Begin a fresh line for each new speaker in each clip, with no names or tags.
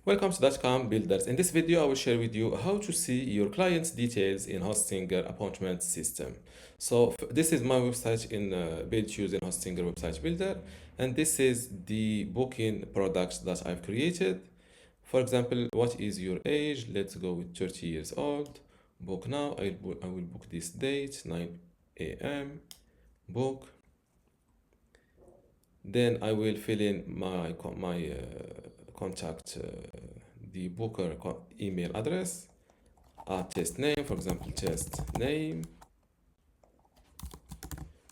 Welcome to dotcom.builders. In this video, I will share with you how to see your client's details in Hostinger appointment system. So this is my website in built using Hostinger website builder, and this is the booking products that I've created. For example, what is your age? Let's go with 30 years old. Book now. I will book this date, 9 a.m. Book. Then I will fill in my contact, the booker email address, test name, for example, test name,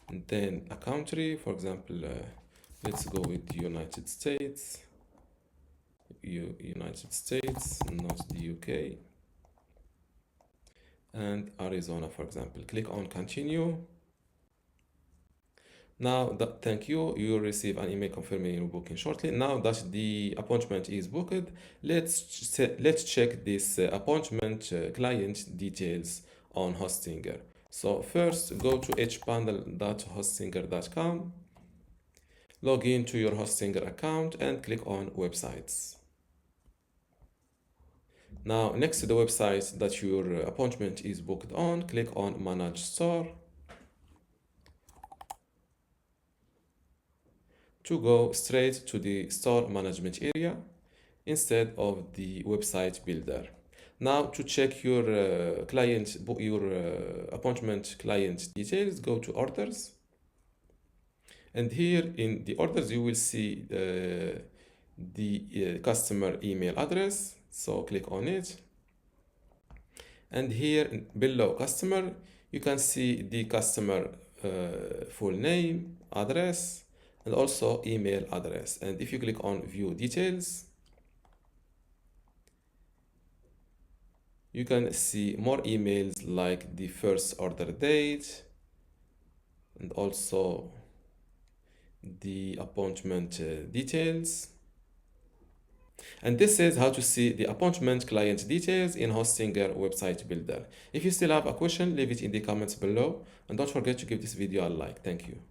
and then a country, for example, let's go with United States, United States, not the UK, and Arizona, for example. Click on continue. Now thank you. You will receive an email confirming your booking shortly. Now that the appointment is booked, let's check this appointment client details on Hostinger. So first, go to hpanel.hostinger.com, log in to your Hostinger account, and click on websites. Now, next to the website that your appointment is booked on, click on Manage Store to go straight to the store management area instead of the website builder. Now, to check your appointment client details, go to orders, and here in the orders you will see the customer email address. So click on it, and here below customer you can see the customer full name, address, and also email address. And if you click on view details, you can see more emails like the first order date and also the appointment details. And this is how to see the appointment client details in Hostinger website builder. If you still have a question, leave it in the comments below, and don't forget to give this video a like. Thank you.